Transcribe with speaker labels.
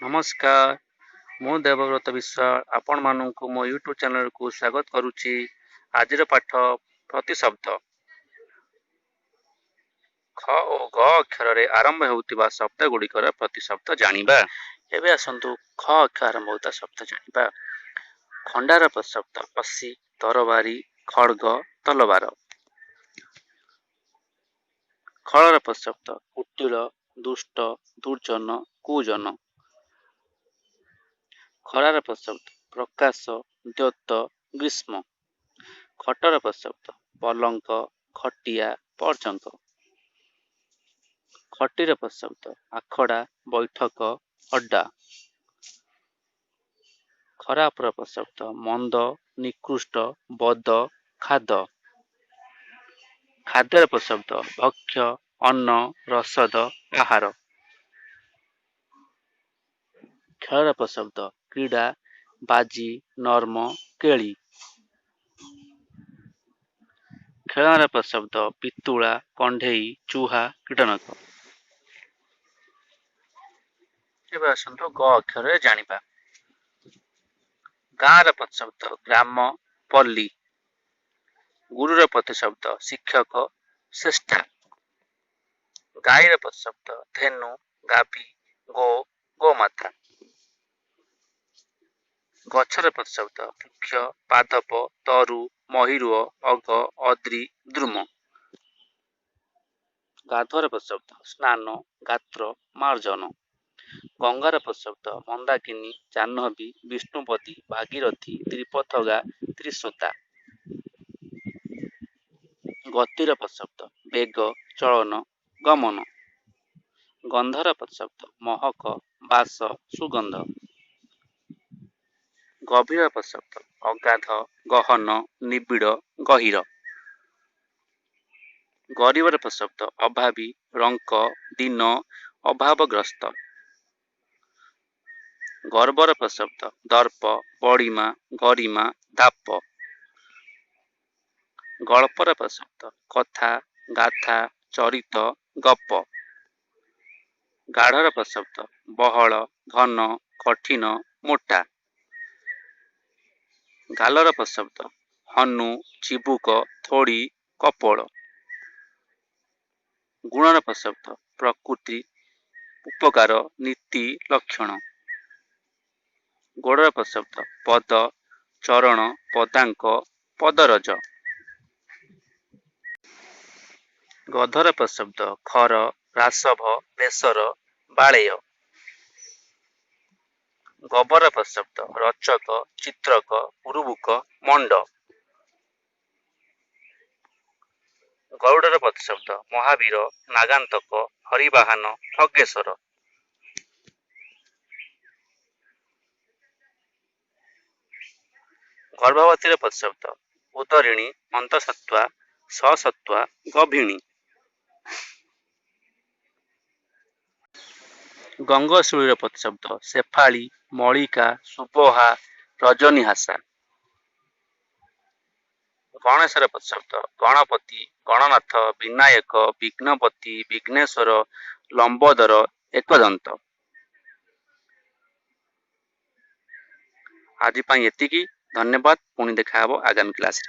Speaker 1: नमस्कार मु देवव्रत विश्वाल आपण मानू मो यूट्यूब चैनल को स्वागत करुच्ची। आज पाठ प्रतिशब्द ख और ग अक्षर आरंभ होता शब्द गुड़िकर प्रतिशब्द जानिबा। एबे आसंतु ख अक्षर आरंभ होता शब्द जानिबा। खंडार प्रतिशब्द असी, तरबारी, खड़ग, तलवार। खड़र प्रतिशब्द कुटिल, दुष्ट, दुर्जन, कुजन। खरार प्रतिशब्द प्रकाश, द्योत, ग्रीष्म। खटर प्रतिशब्द पलंक, खटिया, पर्यंत। खटीर प्रतिशब्द आखड़ा, बैठक, अड्डा। खरापर प्रतिशब्द मंद, निकृष्ट, बद, खाद। खाद्यर प्रतिशब्द भक्ष्य, अन्न, रसद, आहार। खेलर प्रतिशब्द क्रीड़ा, बाजी, नर्म, केली। खेलनार प्रतिशब्द पितुला, कंढेई, चूहा, कीटनाशक। एबे आसंतु ग अक्षर जानिबा। गाँर प्रतिशब्द ग्राम, पल्ली। गुरुर प्रतिशब्द शिक्षक, श्रेष्ठा। गाईर प्रतिशब्द धेनु, गाभी, गो, गोमाता। गछर प्रतिशब्द वृक्ष, पादप, तरु, महिरुह, अग, अद्रि, द्रुम। गाधुआर प्रतिशब्द स्नान, गात्र, मार्जन। गंगार प्रतिशब्द मंदाकिनी, जाह्नवी, विष्णुपदी, भागीरथी, त्रिपथगा, त्रिशोता। गतिर प्रतिशब्द वेग, चलन, गमन। गंधर प्रतिशब्द महक, बास, सुगंध। गभीर प्रतिशब्द अगाध, गहन, निबिड़, गहीर। गरीबर प्रतिशब्द अभावी, रंक, दीन, अभावग्रस्त। गर्वर प्रतिशब्द दर्प, बड़िमा, गरिमा, धाप। गल्पर प्रतिशब्द कथा, गाथा, चरित, गप। गाढ़र प्रतिशब्द बहल, घन, कठिन, मोटा। गालर प्रतिशब्द हनु, चिबुक, थोड़ी, कपड़। गुणर प्रतिशब्द प्रकृति, उपकार, नीति, लक्षण। गोड़र प्रतिशब्द पद, चरण, पदांक, पदरज। गधर प्रतिशब्द खर, रासभ, बेसर, बालेय। गबर प्रतिशब्द रचक, चित्रक, उरुबुक, मंड। गरुडर प्रतिशब्द महावीर, नागांतक, हरिवाहन, खगेश्वर। गर्भवतीर प्रतिशब्द उदरिणी, अंतसत्वा, ससत्वा, गभिणी। गंगशिळीर प्रतिशब्द शेफाली, मलिका, सुबहा, रजनीहासा। गणेशर प्रतिशब्द गणपति, गणनाथ, विनायक, विघ्नपति, विघ्नेश्वर, लंबोदर, एकदंत। आज एतिकी। धन्यवाद। पुणी देखा आगामी क्लास।